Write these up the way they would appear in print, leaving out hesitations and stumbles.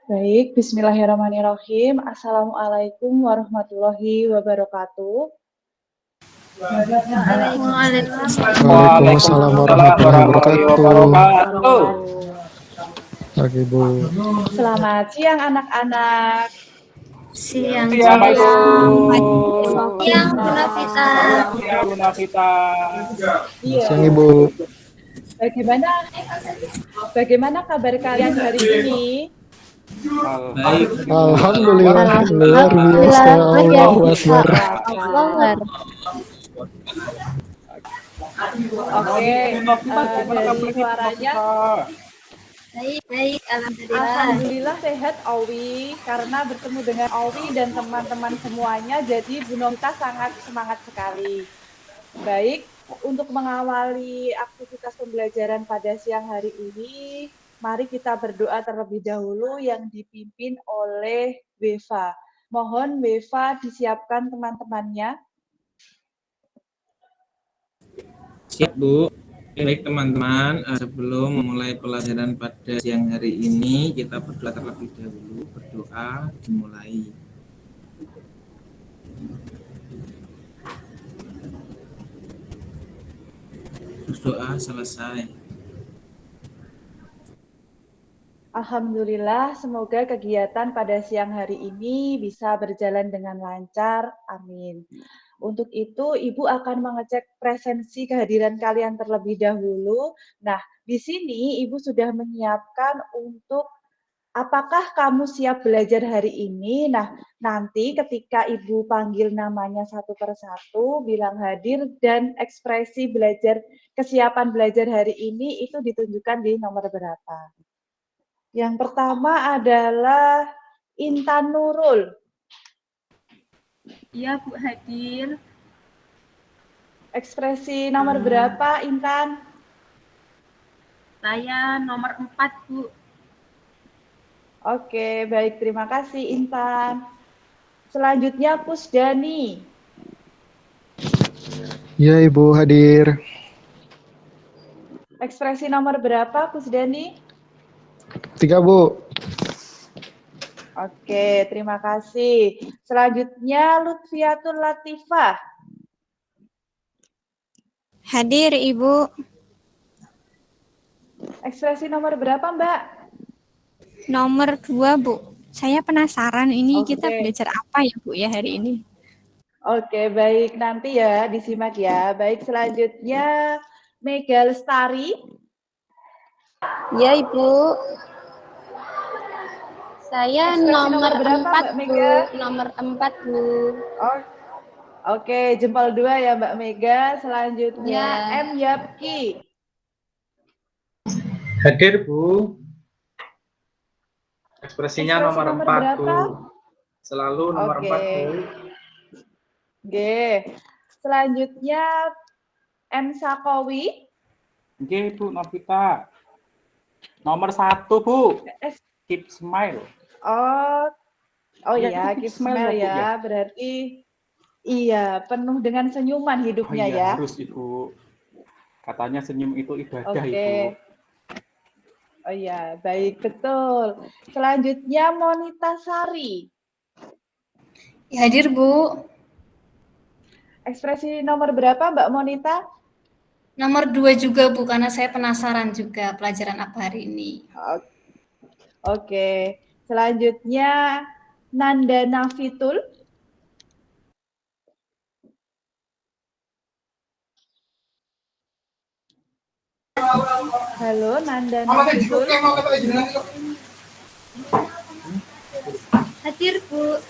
Baik, bismillahirrahmanirrahim. Assalamualaikum warahmatullahi wabarakatuh. Waalaikumsalam warahmatullahi wabarakatuh. Oke, Bu. Selamat siang anak-anak. Siang, Siang, Ibu. Siang, Bu Nafita. Siang, Bu Nafita. Iya. Siang, Ibu. Bagaimana kabar kalian hari ini? Baik. Alhamdulillah, luar biasa. Allahu Akbar. Oke, dari suaranya Baik, alhamdulillah. Alhamdulillah sehat Owi, karena bertemu dengan Owi dan teman-teman semuanya, jadi Bu Nonta sangat semangat sekali. Baik, untuk mengawali aktivitas pembelajaran pada siang hari ini, mari kita berdoa terlebih dahulu yang dipimpin oleh Weva. Mohon Weva disiapkan teman-temannya. Siap, Bu. Baik, teman-teman. Sebelum memulai pelajaran pada siang hari ini, kita berdoa terlebih dahulu. Berdoa dimulai. Berdoa selesai. Alhamdulillah, semoga kegiatan pada siang hari ini bisa berjalan dengan lancar. Amin. Untuk itu, Ibu akan mengecek presensi kehadiran kalian terlebih dahulu. Nah, di sini Ibu sudah menyiapkan untuk apakah kamu siap belajar hari ini. Nah, nanti ketika Ibu panggil namanya satu persatu, bilang hadir, dan ekspresi belajar, kesiapan belajar hari ini itu ditunjukkan di nomor berapa. Yang pertama adalah Intan Nurul. Iya, Bu, hadir. Ekspresi nomor berapa, Intan? Saya nomor 4, Bu. Oke, baik. Terima kasih, Intan. Selanjutnya, Pusdani. Ya, Ibu hadir. Ekspresi nomor berapa, Pusdani? 3, Bu. Oke, terima kasih. Selanjutnya, Lutfiatul Latifah. Hadir, Ibu. Ekspresi nomor berapa, Mbak? Nomor 2, Bu. Saya penasaran ini Oke. kita belajar apa ya, Bu, ya hari ini? Oke, baik. Nanti ya, disimak ya. Baik, selanjutnya, Mega Lestari. Ya, Ibu. Saya nomor berapa, 4, Mbak Bu. Mega? Nomor 4, Bu. Oh, oke, jempol 2 ya Mbak Mega. Selanjutnya Ya. M. Yapki. Hadir, Bu. Ekspresinya Ekspresi nomor nomor 4, berapa? Bu. Selalu nomor Oke. 4, Bu. Oke. Selanjutnya M. Sakowi. Oke, Bu Nafita. Nomor 1, Bu. Keep smile. Oh Ya, iya, keep keep smile smile ya, Bu, ya. ya. Berarti iya, penuh dengan senyuman hidupnya iya, ya. harus, Ibu. Katanya senyum itu ibadah, Oke. Ibu. Oh iya, baik, betul. Selanjutnya Monita Sari. Hadir, Bu. Ekspresi nomor berapa Mbak Monita? Nomor 2 juga, Bu, karena saya penasaran juga pelajaran apa hari ini. Oke. Selanjutnya Nanda Nafitul. Halo, Nanda Nafitul. Hadir, Bu.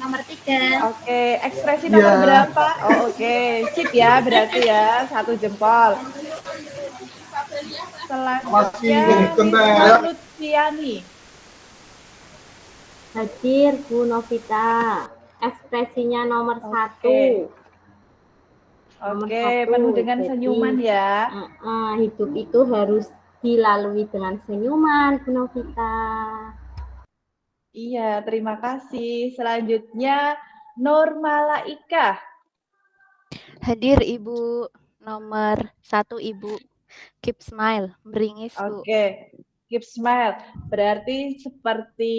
Nomor 3. Oke, ekspresi nomor berapa? Oh, oke. Sip ya, berarti ya. 1 jempol. Selanjutnya Nisa Lutfiani. Hadir, Bu Novita. Ekspresinya nomor 1. Oke, penuh dengan senyuman ya. Hidup itu harus dilalui dengan senyuman, Bu Novita. Iya, terima kasih. Selanjutnya Nur Malaika. Hadir, Ibu. Nomor 1, Ibu. Keep smile, beringis, Bu. Oke. Keep smile. Berarti seperti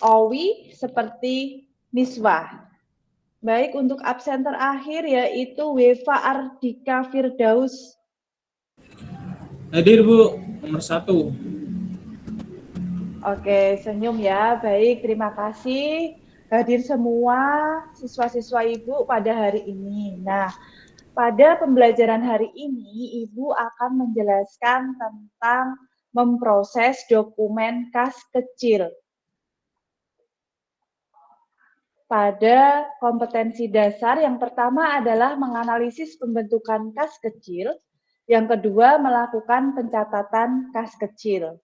Owi, seperti Miswah. Baik, untuk absen terakhir yaitu Weva Ardika Firdaus. Hadir Bu, nomor 1. Oke, senyum ya. Baik, terima kasih hadir semua siswa-siswa Ibu pada hari ini. Nah, pada pembelajaran hari ini, Ibu akan menjelaskan tentang memproses dokumen kas kecil. Pada kompetensi dasar, yang pertama adalah menganalisis pembentukan kas kecil, yang kedua melakukan pencatatan kas kecil.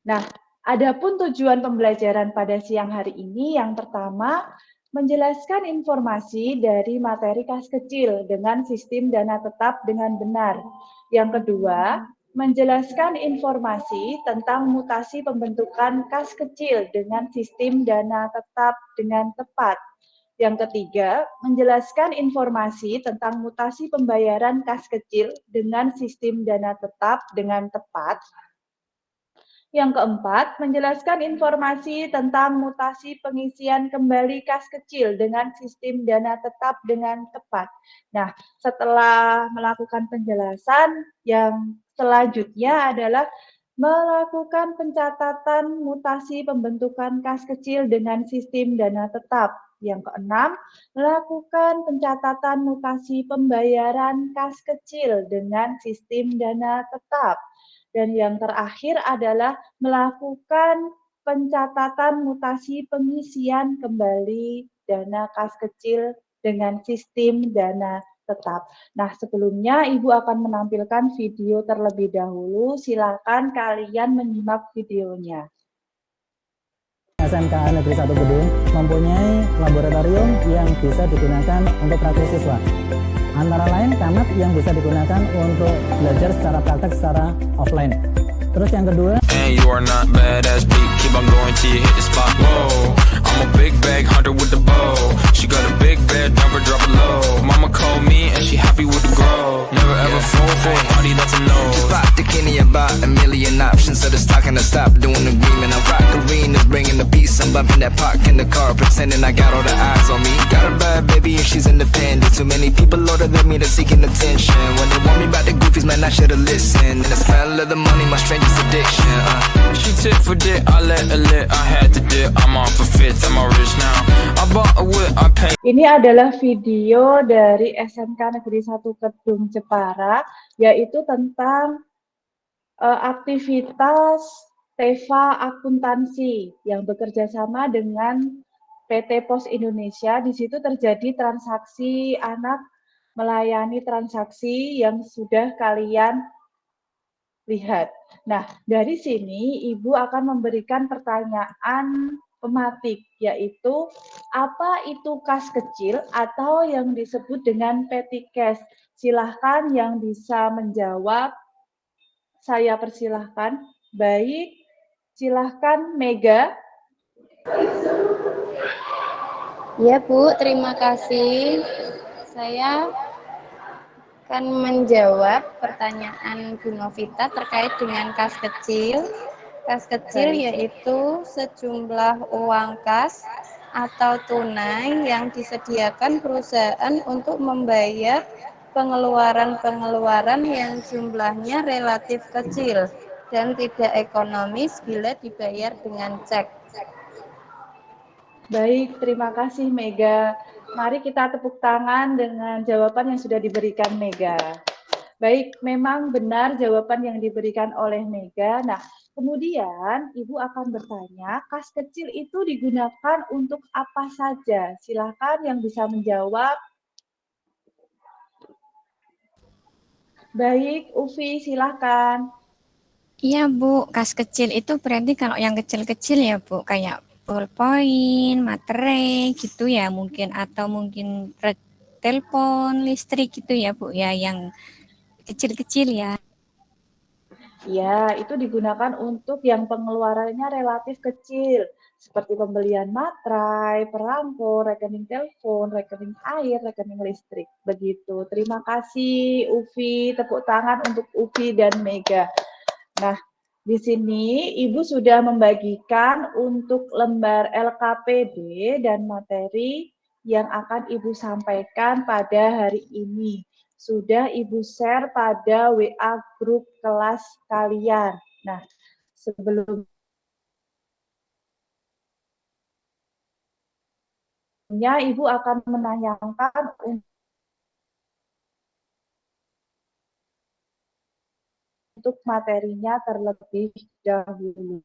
Nah, adapun tujuan pembelajaran pada siang hari ini, yang pertama menjelaskan informasi dari materi kas kecil dengan sistem dana tetap dengan benar. Yang kedua, menjelaskan informasi tentang mutasi pembentukan kas kecil dengan sistem dana tetap dengan tepat. Yang ketiga, menjelaskan informasi tentang mutasi pembayaran kas kecil dengan sistem dana tetap dengan tepat. Yang keempat, menjelaskan informasi tentang mutasi pengisian kembali kas kecil dengan sistem dana tetap dengan tepat. Nah, setelah melakukan penjelasan, yang selanjutnya adalah melakukan pencatatan mutasi pembentukan kas kecil dengan sistem dana tetap. Yang keenam, melakukan pencatatan mutasi pembayaran kas kecil dengan sistem dana tetap. Dan yang terakhir adalah melakukan pencatatan mutasi pengisian kembali dana kas kecil dengan sistem dana tetap. Nah, sebelumnya Ibu akan menampilkan video terlebih dahulu. Silakan kalian menyimak videonya. SMK Negeri 1 Gedung mempunyai laboratorium yang bisa digunakan untuk praktik siswa. Antara lain kamat yang bisa digunakan untuk belajar secara praktek secara offline. Terus yang kedua, and you are not badass beat, keep on going till you hit the spot. Whoa, I'm a big bag hunter with the bow. She got a big bed, never drop it low. Mama called me and she happy with the grow. Never ever fall for a party that's a no. Just pop the Kenny about a million options, so the stock and I stop doing the agreement. I'm rock arenas, bringing the peace. I'm bumping that park in the car, pretending I got all the eyes on me. Got a bad baby and she's independent. Too many people older than me that's seeking attention. When they want me about the goofies, man, I should've listened. And the smell of the money, my strangest addiction. She tit for dick, I let her lit. I had to dip, I'm on for fifth, I'm all rich now. I bought a whip, I pay. Ini adalah video dari SMK Negeri 1 Kedung Jepara, yaitu tentang aktivitas Teva Akuntansi yang bekerja sama dengan PT Pos Indonesia. Di situ terjadi transaksi anak melayani transaksi yang sudah kalian lihat. Nah, dari sini Ibu akan memberikan pertanyaan pematik, yaitu apa itu kas kecil atau yang disebut dengan petty cash. Silahkan yang bisa menjawab, saya persilahkan. Baik, silahkan Mega. Ya Bu, terima kasih. Saya akan menjawab pertanyaan Bu Novita terkait dengan kas kecil. Kas kecil yaitu sejumlah uang kas atau tunai yang disediakan perusahaan untuk membayar pengeluaran-pengeluaran yang jumlahnya relatif kecil dan tidak ekonomis bila dibayar dengan cek. Baik, terima kasih Mega. Mari kita tepuk tangan dengan jawaban yang sudah diberikan Mega. Baik, memang benar jawaban yang diberikan oleh Mega. Nah, kemudian Ibu akan bertanya, kas kecil itu digunakan untuk apa saja? Silakan yang bisa menjawab. Baik, Ufi, silakan. Iya Bu, kas kecil itu berarti kalau yang kecil-kecil ya Bu, kayak pulpoin, materai gitu ya mungkin, atau mungkin telepon, listrik gitu ya Bu ya, yang kecil-kecil ya. Ya, itu digunakan untuk yang pengeluarannya relatif kecil, seperti pembelian materai, perangko, rekening telepon, rekening air, rekening listrik. Begitu. Terima kasih Ufi, tepuk tangan untuk Ufi dan Mega. Nah, Di sini Ibu sudah membagikan untuk lembar LKPD dan materi yang akan Ibu sampaikan pada hari ini. Sudah Ibu share pada WA grup kelas kalian. Nah, sebelumnya Ibu akan menanyakan untuk materinya terlebih dahulu.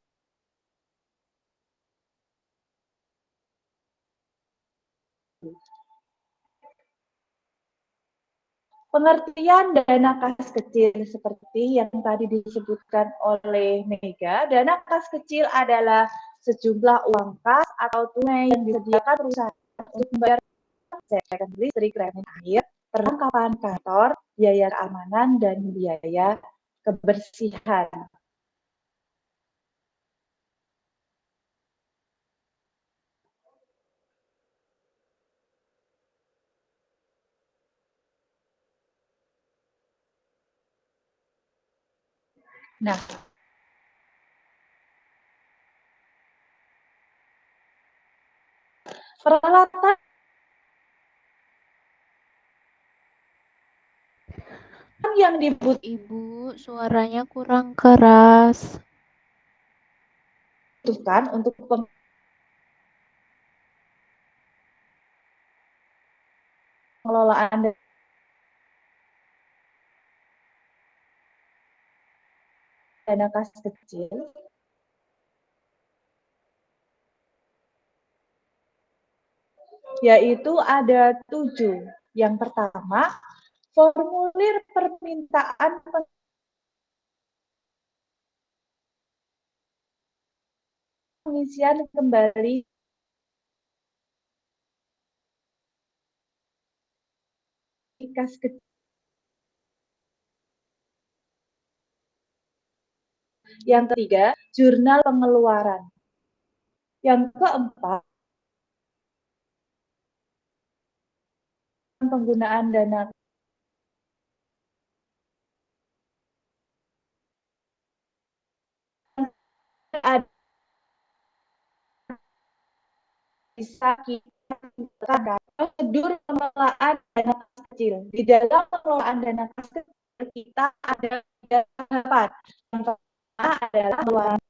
Pengertian dana kas kecil seperti yang tadi disebutkan oleh Mega, dana kas kecil adalah sejumlah uang kas atau tunai yang disediakan perusahaan untuk membayar pajak listrik, rekening air, perlengkapan kantor, biaya keamanan, dan biaya kebersihan. Nah, peralatan yang dibutuhkan. Ibu, suaranya kurang keras. Untuk pengelolaan dana kas kecil yaitu ada 7. Yang pertama, formulir permintaan pengisian kembali kas kecil. Yang ketiga, jurnal pengeluaran. Yang keempat, penggunaan dana ada bisa kita prosedur pengelolaan dana kas kecil. Di dalam pengelolaan dana kas kecil kita ada 3 tahapan. Yang pertama adalah pengeluaran.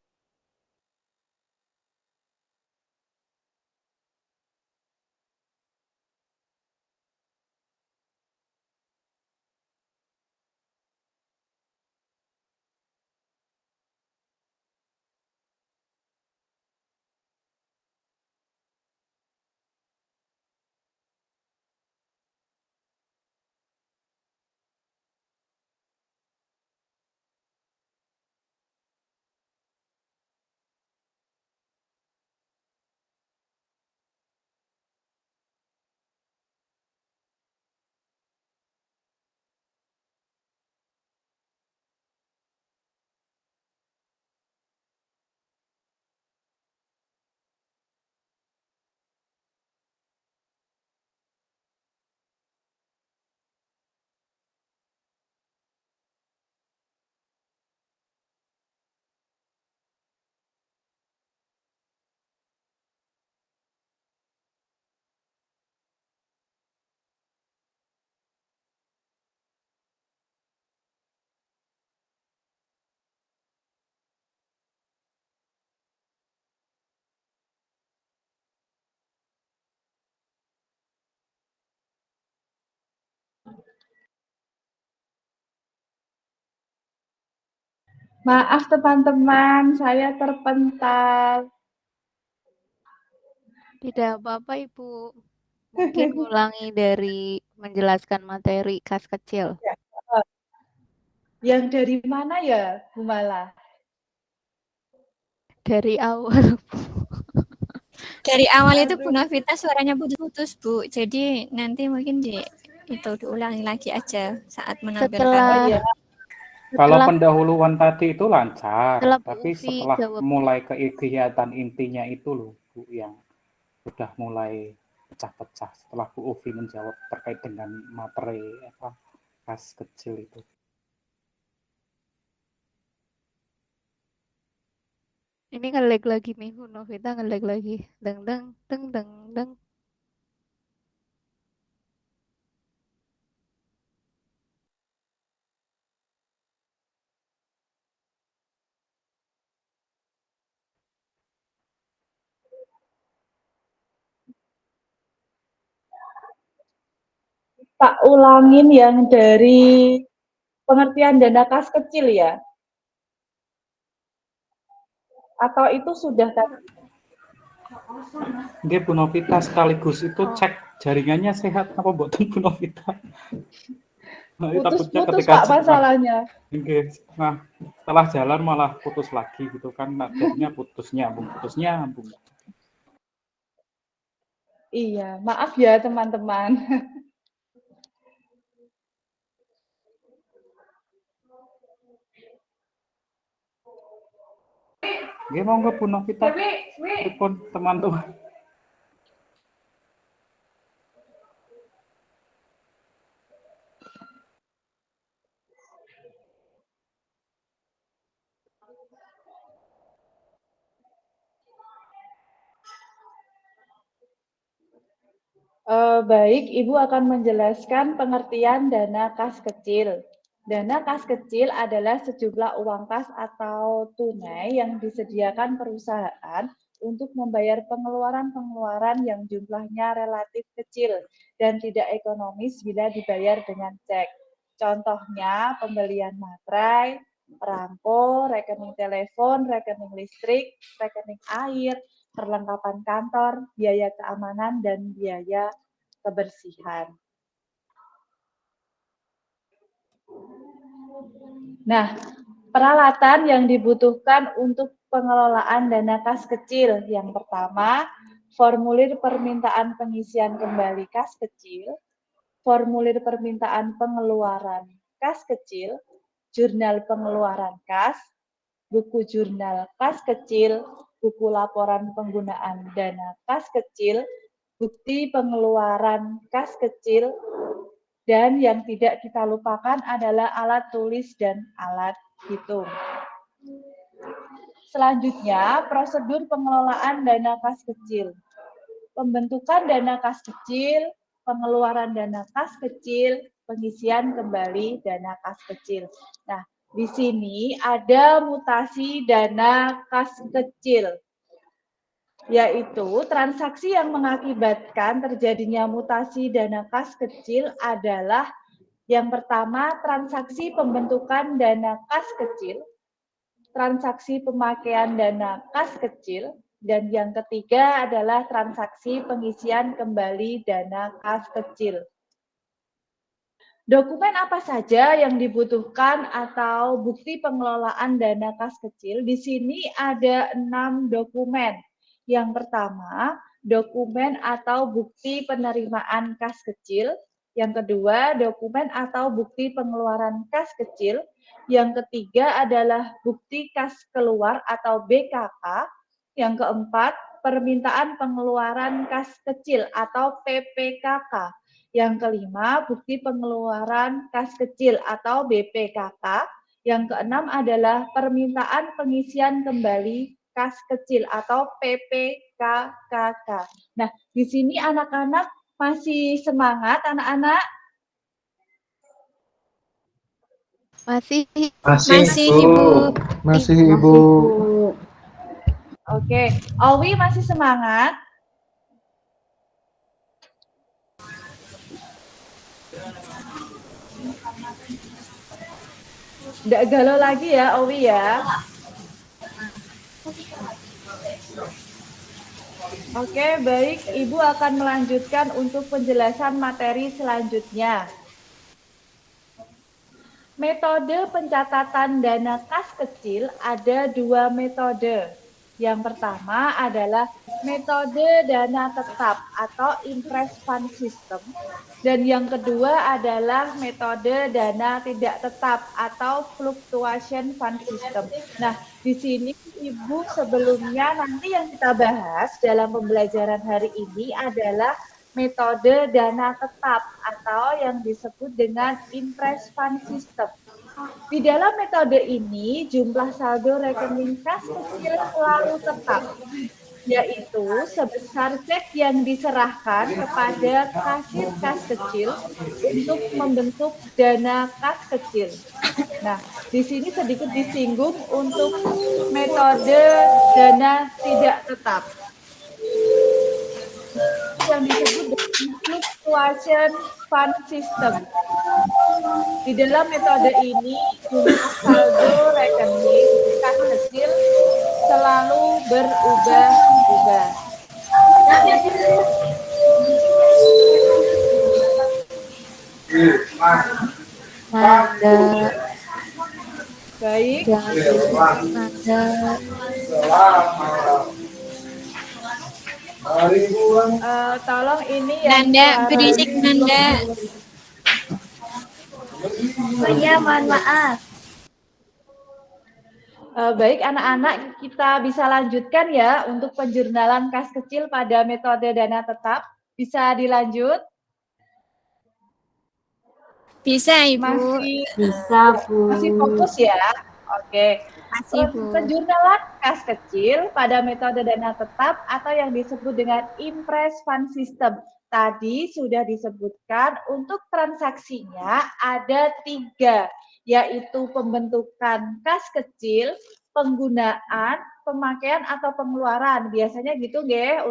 Maaf teman-teman, saya terpental. Tidak apa-apa, Ibu. Mungkin ulangi dari menjelaskan materi kas kecil. Yang dari mana ya, Bu Mala? Dari awal. Dari awal itu Bu Novita suaranya putus-putus, Bu. Jadi nanti mungkin itu diulangi lagi aja saat menampilkan. Kalau pendahuluan tadi itu lancar, setelah tapi Ufi setelah jawab. mulai kegiatan intinya itu loh, Bu, yang sudah mulai pecah-pecah setelah Bu Ufi menjawab terkait dengan materi kas kecil itu. Ini nge-lag lagi nih, Bu Novita nge-lag lagi. Deng deng deng deng deng. Tak ulangin yang dari pengertian dana kas kecil ya? Atau itu sudah tadi? Nggih Bu Novita sekaligus itu cek jaringannya sehat apa mboten Bu Novita. Nah, Putus-putus Pak masalahnya. Nah, setelah jalan malah putus lagi gitu kan. Nah, jadinya putus nyambung. Iya, maaf ya teman-teman. Nggih monggo Bu Novita. Telepon teman-teman. Baik, Ibu akan menjelaskan pengertian dana kas kecil. Dana kas kecil adalah sejumlah uang kas atau tunai yang disediakan perusahaan untuk membayar pengeluaran-pengeluaran yang jumlahnya relatif kecil dan tidak ekonomis bila dibayar dengan cek. Contohnya pembelian materai, perangko, rekening telepon, rekening listrik, rekening air, perlengkapan kantor, biaya keamanan, dan biaya kebersihan. Nah, peralatan yang dibutuhkan untuk pengelolaan dana kas kecil. Yang pertama, formulir permintaan pengisian kembali kas kecil, formulir permintaan pengeluaran kas kecil, jurnal pengeluaran kas, buku jurnal kas kecil, buku laporan penggunaan dana kas kecil, bukti pengeluaran kas kecil, dan yang tidak kita lupakan adalah alat tulis dan alat hitung. Selanjutnya, prosedur pengelolaan dana kas kecil. Pembentukan dana kas kecil, pengeluaran dana kas kecil, pengisian kembali dana kas kecil. Nah, di sini ada mutasi dana kas kecil, yaitu transaksi yang mengakibatkan terjadinya mutasi dana kas kecil adalah yang pertama, transaksi pembentukan dana kas kecil, transaksi pemakaian dana kas kecil, dan yang ketiga adalah transaksi pengisian kembali dana kas kecil. Dokumen apa saja yang dibutuhkan atau bukti pengelolaan dana kas kecil? Di sini ada 6 dokumen. Yang pertama, dokumen atau bukti penerimaan kas kecil. Yang kedua, dokumen atau bukti pengeluaran kas kecil. Yang ketiga adalah bukti kas keluar atau BKK. Yang keempat, permintaan pengeluaran kas kecil atau PPKK. Yang kelima, bukti pengeluaran kas kecil atau BPKK. Yang keenam adalah permintaan pengisian kembali kas kecil atau PPKKK. Nah, di sini anak-anak masih semangat, anak-anak? Masih, Ibu. Masih Ibu. Oke, Owi masih semangat? Nggak galau lagi ya, Owi ya? Oke, baik. Ibu akan melanjutkan untuk penjelasan materi selanjutnya. Metode pencatatan dana kas kecil ada 2 metode. Yang pertama adalah metode dana tetap atau interest fund system. Dan yang kedua adalah metode dana tidak tetap atau fluctuation fund system. Nah, di sini Ibu sebelumnya nanti yang kita bahas dalam pembelajaran hari ini adalah metode dana tetap atau yang disebut dengan interest fund system. Di dalam metode ini, jumlah saldo rekening kas kecil selalu tetap, yaitu sebesar cek yang diserahkan kepada kasir kas kecil untuk membentuk dana kas kecil. Nah, di sini sedikit disinggung untuk metode dana tidak tetap yang disebut dengan fluctuation fund system. Di dalam metode ini, jumlah saldo rekening kas kecil selalu berubah-ubah. Nanda. Baik. Nanda. Tolong ini Nanda, berisik Nanda. Iya, mohon maaf. Baik anak-anak, kita bisa lanjutkan ya untuk penjurnalan kas kecil pada metode dana tetap. Bisa dilanjut? Bisa, Ibu. Masih Bisa, Bu. Masih fokus ya? Oke. Masih, Bu. Penjurnalan kas kecil pada metode dana tetap atau yang disebut dengan impress fund system. Tadi sudah disebutkan untuk transaksinya ada 3, yaitu pembentukan kas kecil, penggunaan, pemakaian atau pengeluaran. Biasanya gitu nggih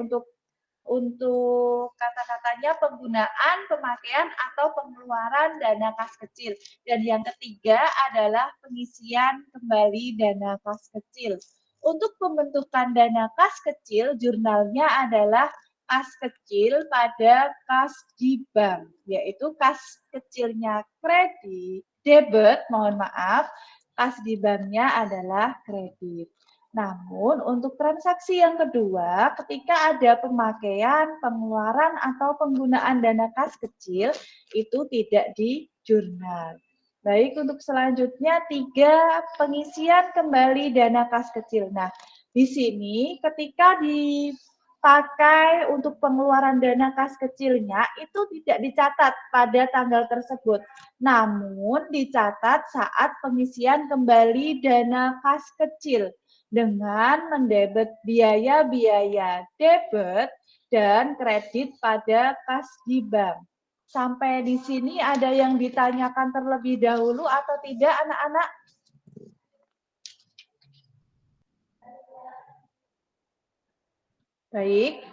untuk kata-katanya penggunaan, pemakaian atau pengeluaran dana kas kecil. Dan yang ketiga adalah pengisian kembali dana kas kecil. Untuk pembentukan dana kas kecil, jurnalnya adalah kas kecil pada kas di bank, yaitu kas kecilnya kredit, debit, mohon maaf, kas di banknya adalah kredit. Namun untuk transaksi yang kedua, ketika ada pemakaian, pengeluaran, atau penggunaan dana kas kecil, itu tidak di jurnal. Baik, untuk selanjutnya 3, pengisian kembali dana kas kecil. Nah, di sini ketika dipakai untuk pengeluaran dana kas kecilnya, itu tidak dicatat pada tanggal tersebut. Namun dicatat saat pengisian kembali dana kas kecil dengan mendebet biaya-biaya debit dan kredit pada kas di bank. Sampai di sini ada yang ditanyakan terlebih dahulu atau tidak, anak-anak? Baik,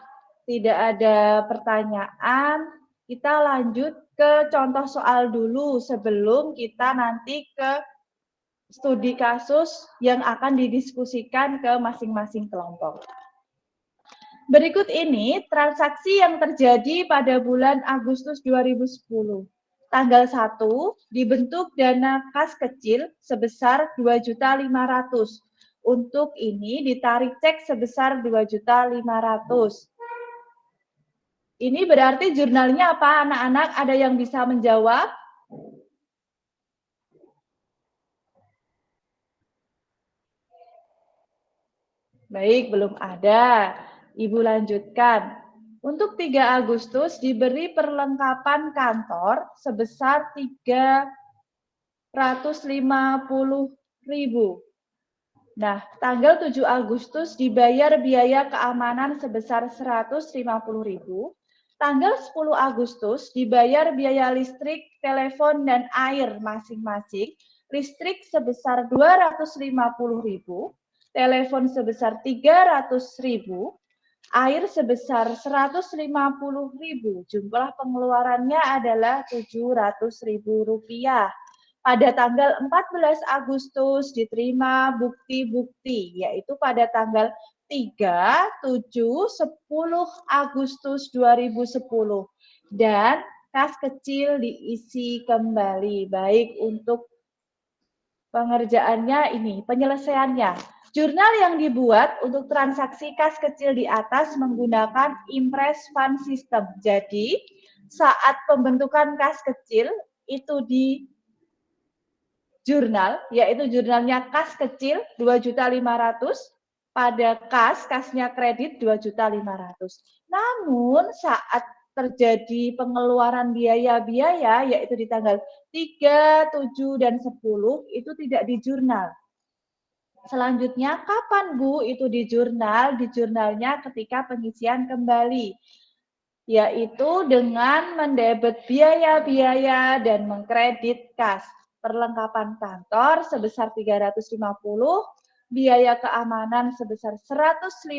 tidak ada pertanyaan. Kita lanjut ke contoh soal dulu sebelum kita nanti ke studi kasus yang akan didiskusikan ke masing-masing kelompok. Berikut ini transaksi yang terjadi pada bulan Agustus 2010. Tanggal 1 dibentuk dana kas kecil sebesar 2.500.000. Untuk ini ditarik cek sebesar 2.500.000. Ini berarti jurnalnya apa, anak-anak? Ada yang bisa menjawab? Baik, belum ada. Ibu lanjutkan. Untuk 3 Agustus diberi perlengkapan kantor sebesar 350.000. Nah, tanggal 7 Agustus dibayar biaya keamanan sebesar 150.000. Tanggal 10 Agustus dibayar biaya listrik, telepon, dan air masing-masing. Listrik sebesar 250.000. Telepon sebesar 300.000, air sebesar 150.000. Jumlah pengeluarannya adalah 700.000 rupiah. Pada tanggal 14 Agustus diterima bukti-bukti, yaitu pada tanggal 3, 7, 10 Agustus 2010. Dan kas kecil diisi kembali. Baik, untuk pengerjaannya ini, penyelesaiannya. Jurnal yang dibuat untuk transaksi kas kecil di atas menggunakan impress fund system. Jadi, saat pembentukan kas kecil itu di jurnal, yaitu jurnalnya kas kecil 2.500.000, pada kasnya kredit 2.500.000. Namun saat terjadi pengeluaran biaya-biaya, yaitu di tanggal 3, 7, dan 10, itu tidak di jurnal. Selanjutnya, kapan Bu itu di jurnal? Di jurnalnya ketika pengisian kembali, yaitu dengan mendebet biaya-biaya dan mengkredit kas. Perlengkapan kantor sebesar 350, biaya keamanan sebesar 150,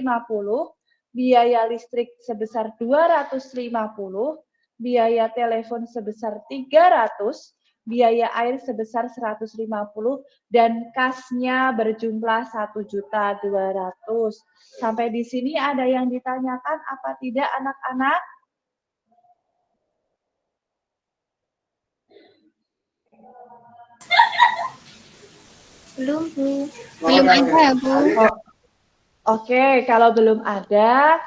biaya listrik sebesar 250, biaya telepon sebesar 300, biaya air sebesar 150, dan kasnya berjumlah 1.200.000. Sampai di sini ada yang ditanyakan apa tidak anak-anak? Belum, Bu. Belum ada, Bu. Oke, kalau belum ada,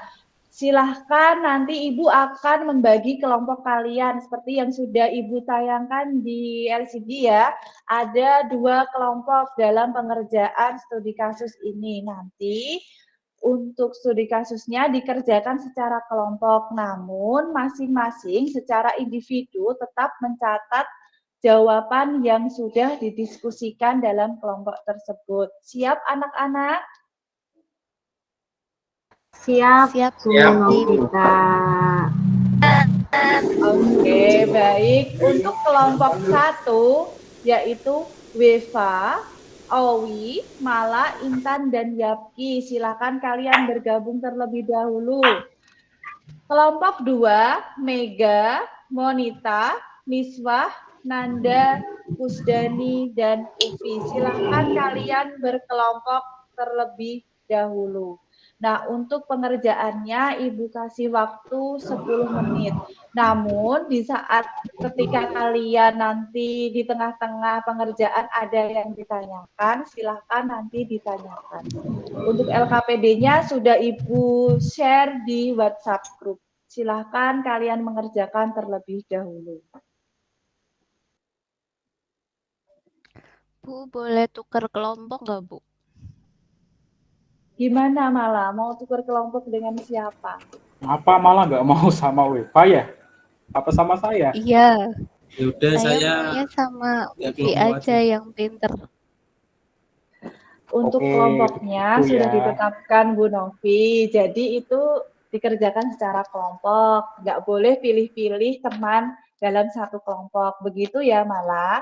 silahkan nanti Ibu akan membagi kelompok kalian seperti yang sudah Ibu tayangkan di LCD ya. Ada 2 kelompok dalam pengerjaan studi kasus ini. Nanti untuk studi kasusnya dikerjakan secara kelompok, namun masing-masing secara individu tetap mencatat jawaban yang sudah didiskusikan dalam kelompok tersebut. Siap anak-anak? Siap, Bu Novita. Oke, baik. Untuk kelompok 1, yaitu Weva, Owi, Mala, Intan, dan Yapki. Silakan kalian bergabung terlebih dahulu. Kelompok 2, Mega, Monita, Miswah, Nanda, Pusdani, dan Ufi. Silakan kalian berkelompok terlebih dahulu. Nah, untuk pengerjaannya Ibu kasih waktu 10 menit. Namun, di saat ketika kalian nanti di tengah-tengah pengerjaan ada yang ditanyakan, silahkan nanti ditanyakan. Untuk LKPD-nya sudah Ibu share di WhatsApp group. Silahkan kalian mengerjakan terlebih dahulu. Bu, boleh tukar kelompok nggak, Bu? Gimana Mala? Mau tukar kelompok dengan siapa? Apa malah nggak mau sama Weva ya? Apa sama saya? Iya. Yaudah saya maunya sama ya, Ufi kelompok aja yang pinter. Untuk kelompoknya gitu sudah ya. ditetapkan Bu Novi. Jadi itu dikerjakan secara kelompok. Nggak boleh pilih-pilih teman dalam satu kelompok. Begitu ya Mala?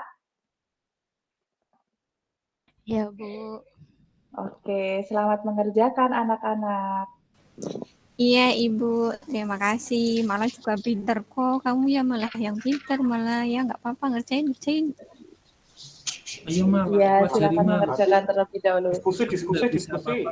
Ya, Bu. Oke, selamat mengerjakan anak-anak. Iya, Ibu. Terima kasih. Malah juga pinter kok. Kamu ya malah yang pinter. Malah ya nggak apa-apa. Ngerjain. Ayo Mal, Iya, aku ajari silakan Mal. mengerjakan terlebih dahulu. Diskusi.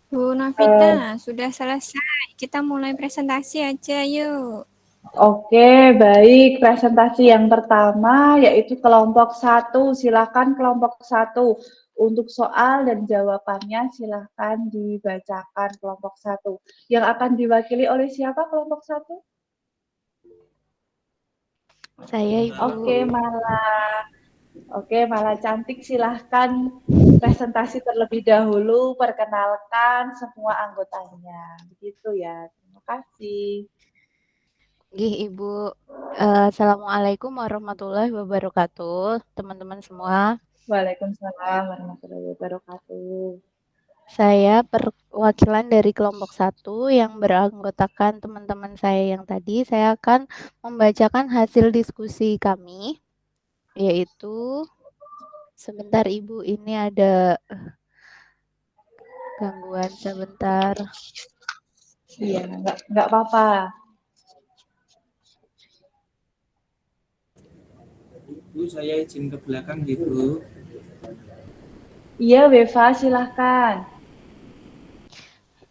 Bu Novita, sudah selesai. Kita mulai presentasi aja, yuk. Oke, baik. Presentasi yang pertama yaitu kelompok 1. Silakan kelompok 1. Untuk soal dan jawabannya silakan dibacakan kelompok 1. Yang akan diwakili oleh siapa kelompok 1? Saya, Ibu. Oke, Mala cantik, silahkan presentasi terlebih dahulu, perkenalkan semua anggotanya. Begitu ya, terima kasih. Nggih, Ibu. Assalamualaikum warahmatullahi wabarakatuh, teman-teman semua. Waalaikumsalam warahmatullahi wabarakatuh. Saya perwakilan dari kelompok 1 yang beranggotakan teman-teman saya yang tadi. Saya akan membacakan hasil diskusi kami, yaitu sebentar Ibu, ini ada gangguan sebentar. Iya, nggak apa-apa. Bu, saya izin ke belakang gitu. Iya, Weva, silahkan.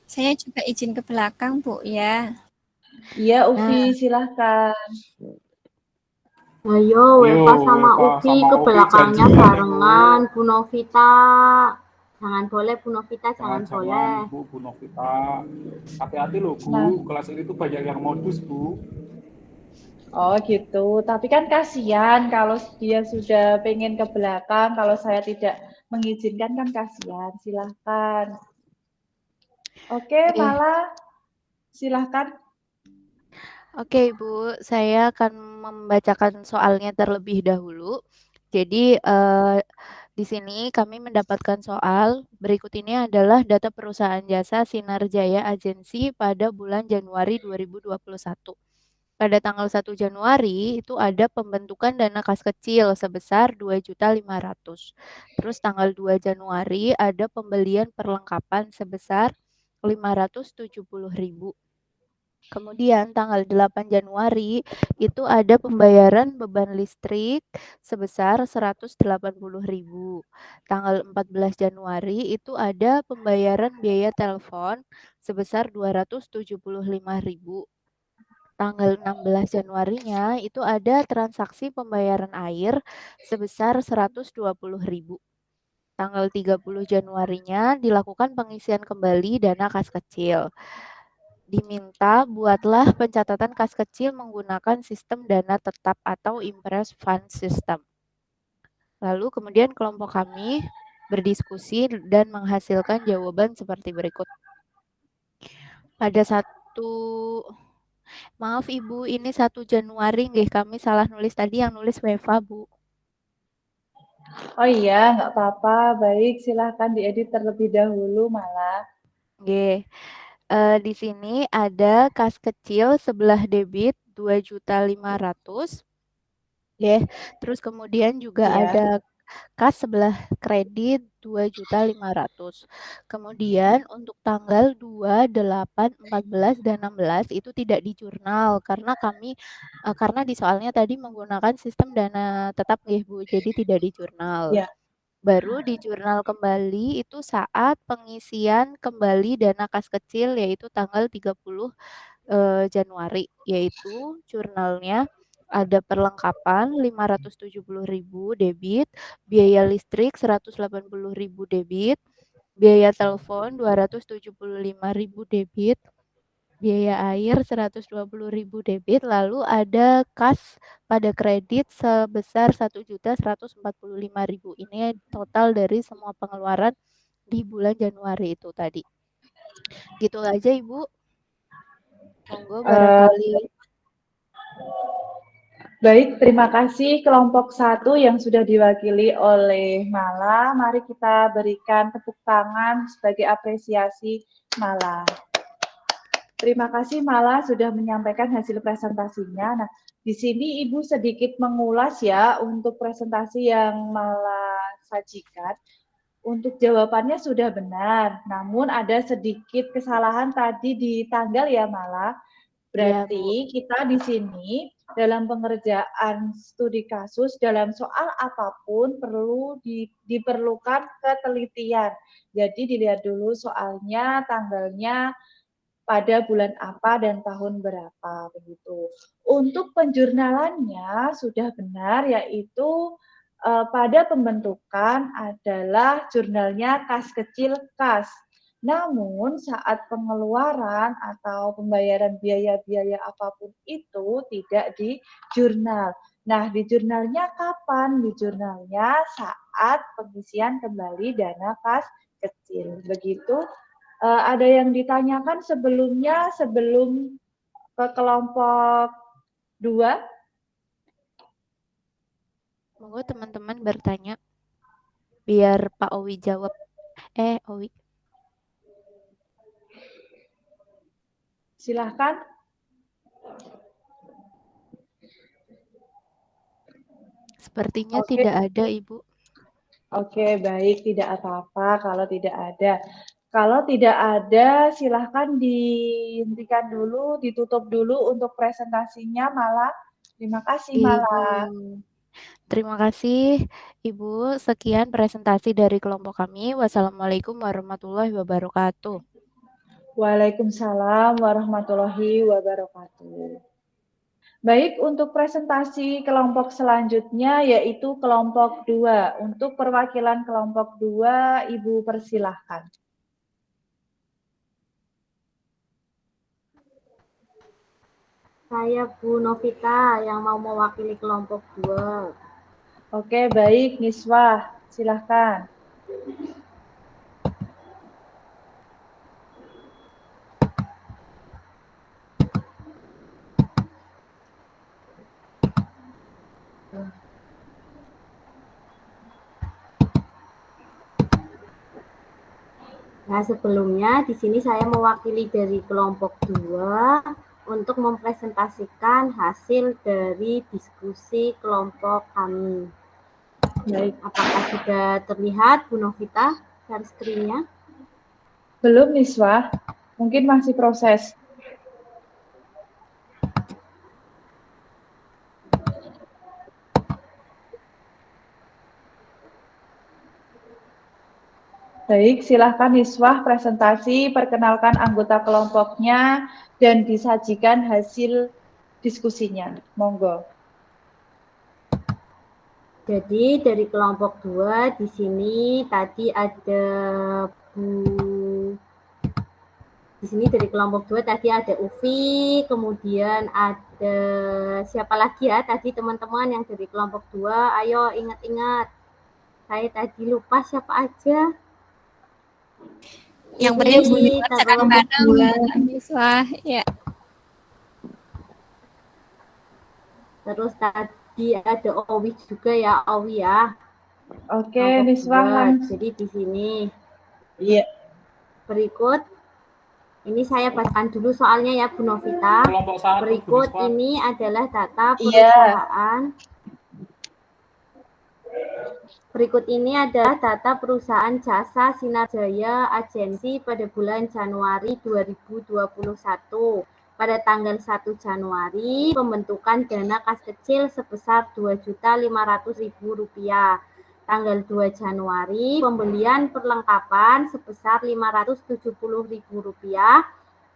Saya juga izin ke belakang, Bu, ya. Iya, Ufi, silahkan. Ayo, Weva sama Ufi ke belakangnya barengan, Bu Novita. Jangan boleh, Bu Novita, jangan boleh. Bu Novita. Hati-hati loh, Bu. Kelas ini tuh banyak yang modus, Bu. Oh gitu, tapi kan kasihan kalau dia sudah pengen ke belakang, kalau saya tidak mengizinkan kan kasihan, silahkan. Oke, Mala, silahkan. Oke, Ibu, saya akan membacakan soalnya terlebih dahulu. Jadi, di sini kami mendapatkan soal, berikut ini adalah data perusahaan jasa Sinar Jaya Agensi pada bulan Januari 2021. Pada tanggal 1 Januari itu ada pembentukan dana kas kecil sebesar 2.500.000. Terus tanggal 2 Januari ada pembelian perlengkapan sebesar 570.000. Kemudian tanggal 8 Januari itu ada pembayaran beban listrik sebesar 180.000. Tanggal 14 Januari itu ada pembayaran biaya telepon sebesar 275.000. Tanggal 16 Januarinya itu ada transaksi pembayaran air sebesar 120.000. Tanggal 30 Januarinya dilakukan pengisian kembali dana kas kecil. Diminta buatlah pencatatan kas kecil menggunakan sistem dana tetap atau Impress Fund System. Lalu kemudian kelompok kami berdiskusi dan menghasilkan jawaban seperti berikut. Pada maaf Ibu, ini 1 Januari nggih, kami salah nulis tadi, yang nulis Weva, Bu. Oh iya, nggak apa-apa. Baik, silahkan diedit terlebih dahulu, Mala. Nggih. Di sini ada kas kecil sebelah debit 2.500.000. Nggih. Terus kemudian juga ada kas sebelah kredit 2.500.000. Kemudian untuk tanggal 2, 8, 14, dan 16 itu tidak di jurnal karena kami karena di soalnya tadi menggunakan sistem dana tetap nggih, Bu, jadi tidak di jurnal. Baru di jurnal kembali itu saat pengisian kembali dana kas kecil yaitu tanggal 30 Januari, yaitu jurnalnya ada perlengkapan 570.000 debit, biaya listrik 180.000 debit, biaya telepon 275.000 debit, biaya air 120.000 debit, lalu ada kas pada kredit sebesar 1.145.000. Ini total dari semua pengeluaran di bulan Januari itu tadi. Gitu aja, Ibu. Monggo barangkali. Baik, terima kasih kelompok 1 yang sudah diwakili oleh Mala. Mari kita berikan tepuk tangan sebagai apresiasi Mala. Terima kasih Mala sudah menyampaikan hasil presentasinya. Nah, di sini Ibu sedikit mengulas ya untuk presentasi yang Mala sajikan. Untuk jawabannya sudah benar, namun ada sedikit kesalahan tadi di tanggal ya Mala. Berarti kita di sini dalam pengerjaan studi kasus dalam soal apapun perlu diperlukan ketelitian. Jadi dilihat dulu soalnya, tanggalnya pada bulan apa dan tahun berapa begitu. Untuk penjurnalannya sudah benar, yaitu pada pembentukan adalah jurnalnya kas kecil kas. Namun saat pengeluaran atau pembayaran biaya-biaya apapun itu tidak di jurnal. Nah, di jurnalnya kapan? Di jurnalnya saat pengisian kembali dana kas kecil. Begitu. Ada yang ditanyakan sebelumnya sebelum ke kelompok 2? Monggo teman-teman bertanya. Biar Pak Owi jawab. Owi. Silahkan. Sepertinya tidak ada, Ibu. Oke, baik. Tidak apa-apa kalau tidak ada. Kalau tidak ada, silahkan dihentikan dulu, ditutup dulu untuk presentasinya, Mala. Terima kasih, Mala. Terima kasih, Ibu. Sekian presentasi dari kelompok kami. Wassalamualaikum warahmatullahi wabarakatuh. Waalaikumsalam warahmatullahi wabarakatuh. Baik, untuk presentasi kelompok selanjutnya yaitu kelompok 2. Untuk perwakilan kelompok 2, Ibu persilahkan. Saya Bu Novita yang mau mewakili kelompok 2. Oke, baik, Niswah, silahkan. Nah, sebelumnya di sini saya mewakili dari kelompok 2 untuk mempresentasikan hasil dari diskusi kelompok kami. Baik. Apakah sudah terlihat, Bu Novita, share screen-nya? Belum, Niswah. Mungkin masih proses. Baik, silahkan Niswah presentasi, perkenalkan anggota kelompoknya, dan disajikan hasil diskusinya. Monggo. Jadi dari kelompok 2 di sini tadi ada dari kelompok 2 tadi ada Ufi, kemudian ada siapa lagi ya tadi teman-teman yang dari kelompok 2, ayo ingat-ingat. Saya tadi lupa siapa aja. Yang penting bacakan bareng, Niswah, ya. Terus tadi ada Owi juga ya, Owi ya. Oke, Niswah. Jadi di sini. Iya. Berikut, ini saya bacakan dulu soalnya ya Bu Novita. Berikut ini adalah data perusahaan. Berikut ini adalah data perusahaan jasa Sinar Jaya Agensi pada bulan Januari 2021. Pada tanggal 1 Januari, pembentukan dana kas kecil sebesar Rp2.500.000. Tanggal 2 Januari, pembelian perlengkapan sebesar Rp570.000.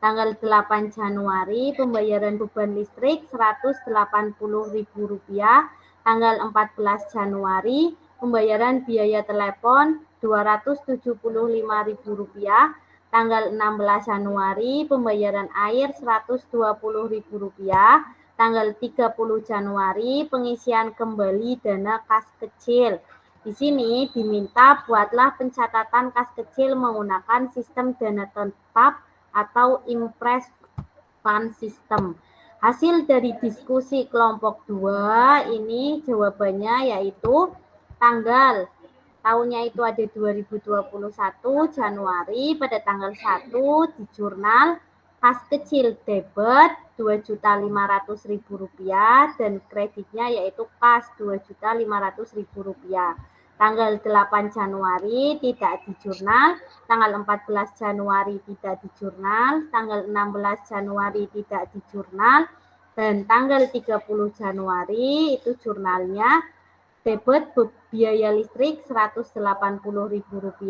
Tanggal 8 Januari, pembayaran beban listrik Rp180.000. Tanggal 14 Januari, pembayaran biaya telepon Rp275.000. Tanggal 16 Januari, pembayaran air Rp120.000. Tanggal 30 Januari, pengisian kembali dana kas kecil. Di sini diminta buatlah pencatatan kas kecil menggunakan sistem dana tetap atau Impress Fund System. Hasil dari diskusi kelompok 2 ini jawabannya yaitu tahunnya itu ada 2021 Januari, pada tanggal 1 di jurnal kas kecil debit Rp2.500.000 dan kreditnya yaitu kas Rp2.500.000. Tanggal 8 Januari tidak di jurnal, tanggal 14 Januari tidak di jurnal, tanggal 16 Januari tidak di jurnal, dan tanggal 30 Januari itu jurnalnya debit biaya listrik Rp180.000,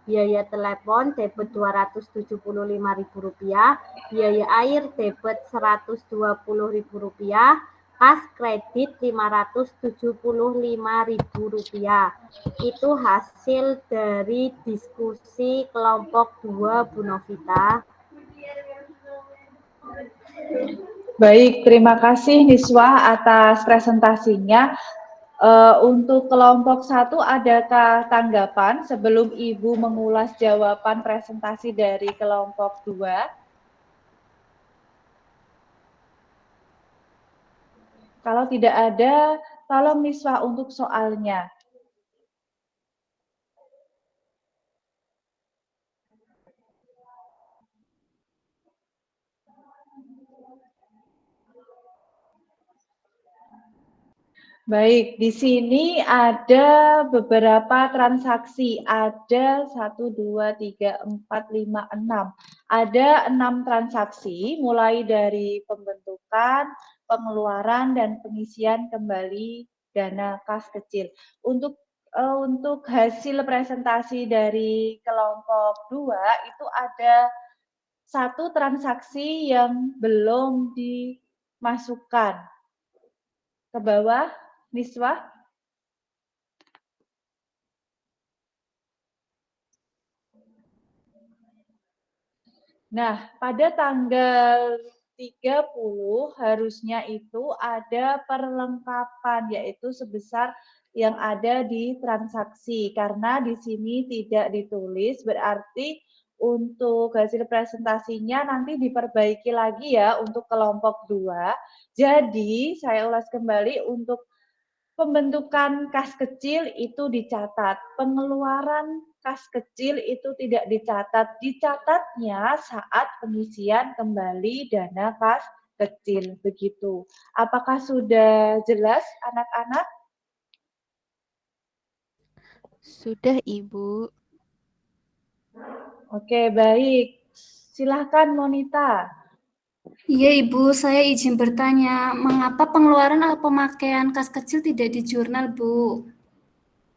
biaya telepon debit Rp275.000, biaya air debit Rp120.000, kas kredit Rp575.000. Itu hasil dari diskusi kelompok 2, Bu Novita. Baik, terima kasih Niswah atas presentasinya. Untuk kelompok 1, adakah tanggapan sebelum Ibu mengulas jawaban presentasi dari kelompok 2? Kalau tidak ada, tolong Miswa untuk soalnya. Baik, di sini ada beberapa transaksi. Ada 1, 2, 3, 4, 5, 6. Ada 6 transaksi, mulai dari pembentukan, pengeluaran, dan pengisian kembali dana kas kecil. Untuk hasil presentasi dari kelompok 2, itu ada 1 transaksi yang belum dimasukkan. Ke bawah, Miswa. Nah, pada tanggal 30 harusnya itu ada perlengkapan, yaitu sebesar yang ada di transaksi. Karena di sini tidak ditulis, berarti untuk hasil presentasinya nanti diperbaiki lagi ya untuk kelompok 2. Jadi, saya ulas kembali untuk pembentukan kas kecil itu dicatat, pengeluaran kas kecil itu tidak dicatat. Dicatatnya saat pengisian kembali dana kas kecil, begitu. Apakah sudah jelas anak-anak? Sudah, Ibu. Oke, baik. Silahkan Monita. Iya Ibu, saya izin bertanya, mengapa pengeluaran atau pemakaian kas kecil tidak di jurnal, Bu?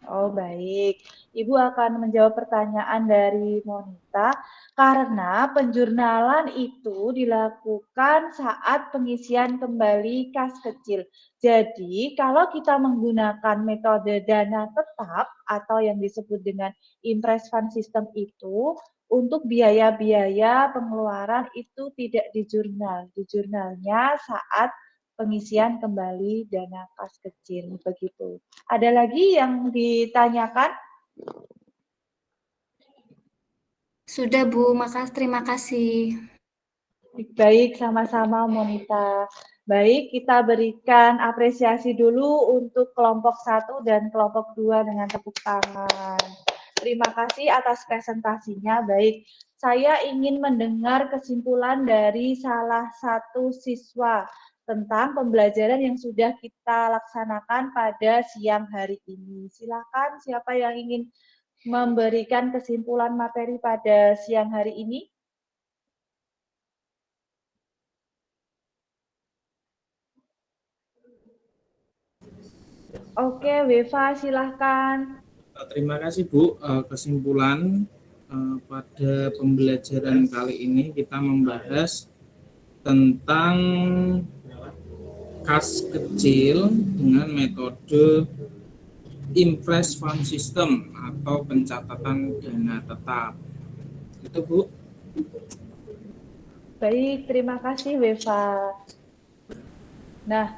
Oh, baik. Ibu akan menjawab pertanyaan dari Monita karena penjurnalan itu dilakukan saat pengisian kembali kas kecil. Jadi, kalau kita menggunakan metode dana tetap atau yang disebut dengan impress fund system itu, untuk biaya-biaya pengeluaran itu tidak di jurnal. Di jurnalnya saat pengisian kembali dana kas kecil, begitu. Ada lagi yang ditanyakan? Sudah Bu, terima kasih. Baik, sama-sama Monita. Baik, kita berikan apresiasi dulu untuk kelompok 1 dan kelompok 2 dengan tepuk tangan. Terima kasih atas presentasinya. Baik, saya ingin mendengar kesimpulan dari salah satu siswa tentang pembelajaran yang sudah kita laksanakan pada siang hari ini. Silakan, siapa yang ingin memberikan kesimpulan materi pada siang hari ini? Oke, Weva, silahkan. Terima kasih Bu. Kesimpulan pada pembelajaran kali ini kita membahas tentang kas kecil dengan metode impress fund system atau pencatatan dana tetap. Itu Bu. Baik, terima kasih Weva. Nah,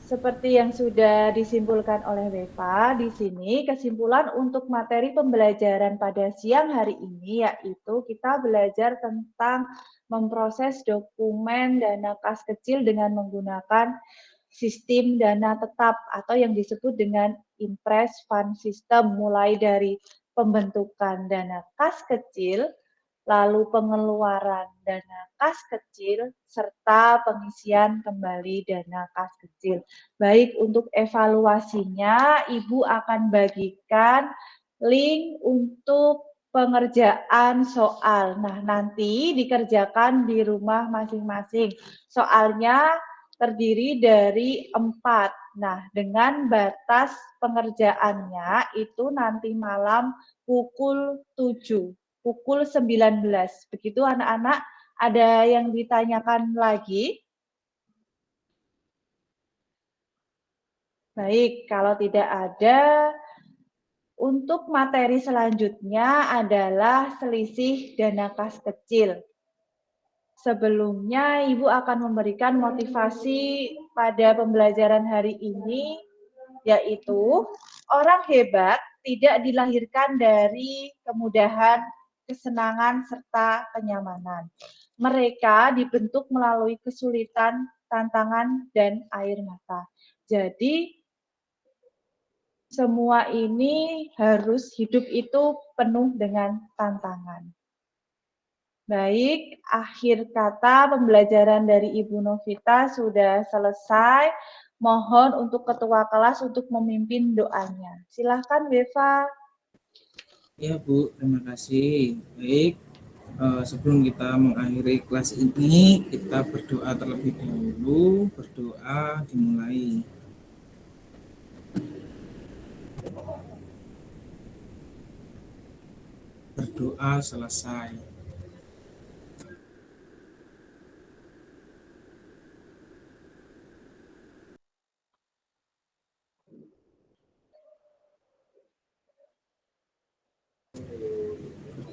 seperti yang sudah disimpulkan oleh Weva, di sini kesimpulan untuk materi pembelajaran pada siang hari ini yaitu kita belajar tentang memproses dokumen dana kas kecil dengan menggunakan sistem dana tetap atau yang disebut dengan impress fund system, mulai dari pembentukan dana kas kecil, lalu pengeluaran dana kas kecil, serta pengisian kembali dana kas kecil. Baik, untuk evaluasinya, Ibu akan bagikan link untuk pengerjaan soal. Nah, nanti dikerjakan di rumah masing-masing. Soalnya terdiri dari 4. Nah, dengan batas pengerjaannya itu nanti malam pukul 7. Pukul 19. Begitu anak-anak, ada yang ditanyakan lagi? Baik, kalau tidak ada, untuk materi selanjutnya adalah selisih dana kas kecil. Sebelumnya, Ibu akan memberikan motivasi pada pembelajaran hari ini, yaitu orang hebat tidak dilahirkan dari kemudahan, kesenangan, serta kenyamanan. Mereka dibentuk melalui kesulitan tantangan, dan air mata. Jadi, semua ini harus hidup itu penuh dengan tantangan. Baik, akhir kata pembelajaran dari Ibu Novita sudah selesai. Mohon untuk ketua kelas untuk memimpin doanya. Silahkan, Beva. Ya, Bu, terima kasih. Baik, sebelum kita mengakhiri kelas ini, kita berdoa terlebih dahulu. Berdoa dimulai. Berdoa selesai.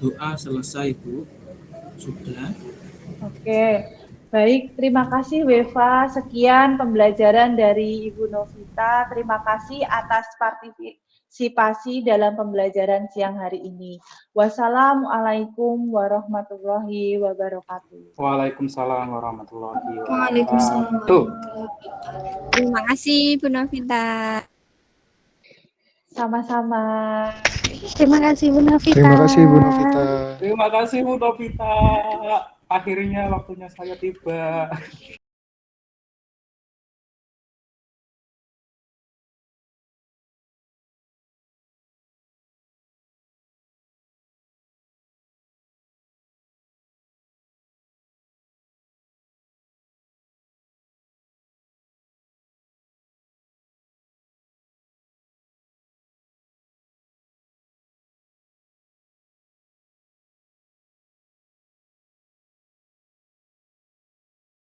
Doa selesai, Bu. Sudah. Oke. Baik, terima kasih Weva. Sekian pembelajaran dari Ibu Novita. Terima kasih atas partisipasi dalam pembelajaran siang hari ini. Wassalamualaikum warahmatullahi wabarakatuh. Waalaikumsalam warahmatullahi Waalaikumsalam. wabarakatuh. Terima kasih Bu Novita. Sama-sama. Terima kasih Bu Novita. Terima kasih Bu Novita. Terima kasih Bu Novita. Akhirnya waktunya saya tiba.